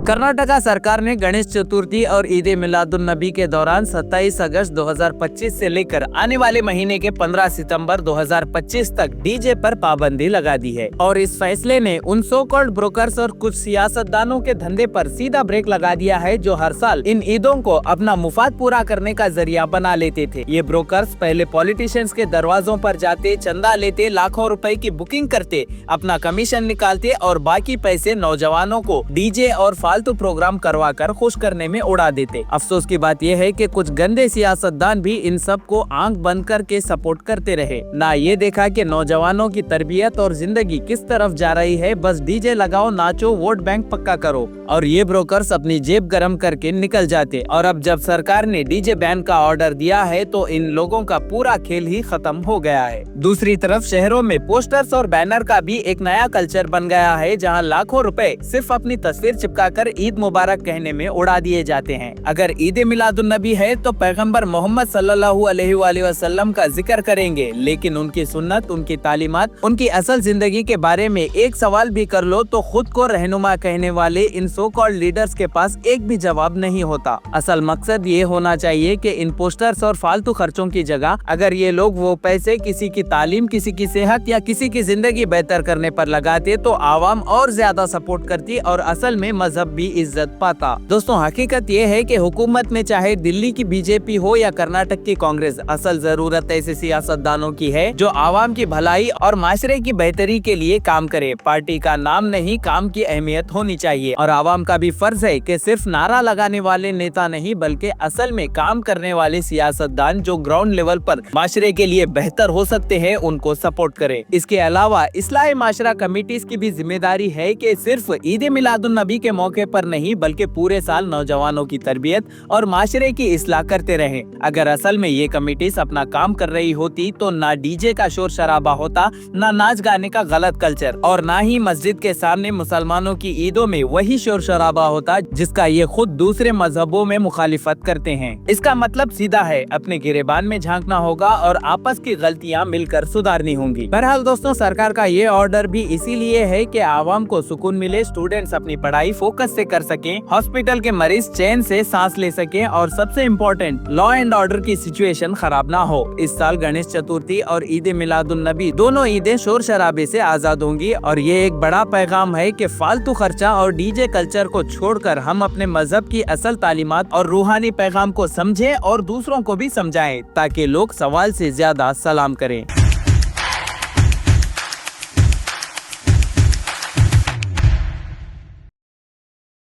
कर्नाटका सरकार ने गणेश चतुर्थी और ईद मिलादुन नबी के दौरान 27 अगस्त 2025 से लेकर आने वाले महीने के 15 सितंबर 2025 तक डीजे पर पाबंदी लगा दी है और इस फैसले ने उन सो कॉल्ड ब्रोकर्स और कुछ सियासतदानों के धंधे पर सीधा ब्रेक लगा दिया है जो हर साल इन ईदों को अपना मुफाद पूरा करने का जरिया बना लेते थे। ये ब्रोकर्स पहले पॉलिटिशियंस के दरवाजों पर जाते, चंदा लेते, लाखों रुपए की बुकिंग करते, अपना कमीशन निकालते और बाकी पैसे नौजवानों को डीजे और फालतू प्रोग्राम करवा कर खुश करने में उड़ा देते। अफसोस की बात यह है कि कुछ गंदे सियासतदान भी इन सब को आंख बंद करके सपोर्ट करते रहे, ना ये देखा कि नौजवानों की तरबियत और जिंदगी किस तरफ जा रही है। बस डीजे लगाओ, नाचो, वोट बैंक पक्का करो और ये ब्रोकर्स अपनी जेब गरम करके निकल जाते। और अब जब सरकार ने डीजे बैन का ऑर्डर दिया है तो इन लोगों का पूरा खेल ही खत्म हो गया है। दूसरी तरफ शहरों में पोस्टर्स और बैनर का भी एक नया कल्चर बन गया है जहां लाखों रुपए सिर्फ अपनी तस्वीर चिपकाकर ईद मुबारक कहने में उड़ा दिए जाते हैं। अगर ईद मिलादुन नबी है तो पैगंबर मोहम्मद सल्लल्लाहु अलैहि वसल्लम का जिक्र करेंगे, लेकिन उनकी सुन्नत, उनकी तालीमात, उनकी असल जिंदगी के बारे में एक सवाल भी कर लो तो खुद को रहनुमा कहने वाले इन सो कॉल्ड लीडर्स के पास एक भी जवाब नहीं होता। असल मकसद ये होना चाहिए कि इन पोस्टर्स और फालतू खर्चों की जगह अगर ये लोग वो पैसे किसी की तालीम, किसी की सेहत या किसी की जिंदगी बेहतर करने पर लगाते तो आवाम और ज्यादा सपोर्ट करती और असल में मजहब भी इज्जत पाता। दोस्तों, हकीकत ये है कि हुकूमत में चाहे दिल्ली की बीजेपी हो या कर्नाटक की कांग्रेस, असल जरूरत ऐसे सियासतदानों की है जो आवाम की भलाई और माशरे की बेहतरी के लिए काम करे। पार्टी का नाम नहीं, काम की अहमियत होनी चाहिए और आवाम का भी फर्ज है कि सिर्फ नारा लगाने वाले नेता नहीं बल्कि असल में काम करने वाले सियासतदान जो ग्राउंड लेवल पर माशरे के लिए बेहतर हो सकते हैं उनको सपोर्ट करे। इसके अलावा इस्लाही माशरा कमेटीज की भी जिम्मेदारी है कि सिर्फ ईद मिलादुन नबी के मौके पर नहीं बल्कि पूरे साल नौजवानों की तरबियत और माशरे की इस्लाह करते रहें। अगर असल में ये कमेटीज अपना काम कर रही होती तो ना डीजे का शोर शराबा होता, ना नाच गाने का गलत कल्चर और ना ही मस्जिद के सामने मुसलमानों की ईदों में वही शोर शराबा होता जिसका ये खुद दूसरे मजहबों में मुखालिफत करते हैं। इसका मतलब सीधा है, अपने गिरेबान में झांकना होगा और आपस की गलतियां मिलकर सुधारनी होंगी। बहरहाल दोस्तों, सरकार का ये ऑर्डर भी इसीलिए है कि आवाम को सुकून मिले, स्टूडेंट्स अपनी पढ़ाई फोकस से कर सकें, हॉस्पिटल के मरीज चैन से सांस ले सकें और सबसे इम्पोर्टेंट लॉ एंड ऑर्डर की सिचुएशन खराब ना हो। इस साल गणेश चतुर्थी और ईद मिलादुन नबी दोनों ईदें शोर शराबे से आजाद होंगी और ये एक बड़ा पैगाम है कि फालतू खर्चा और डीजे कल्चर को छोड़कर हम अपने मजहब की असल तालीमात और रूहानी पैगाम को समझें और दूसरों को भी समझाएं ताकि लोग सवाल से ज्यादा सलाम करें।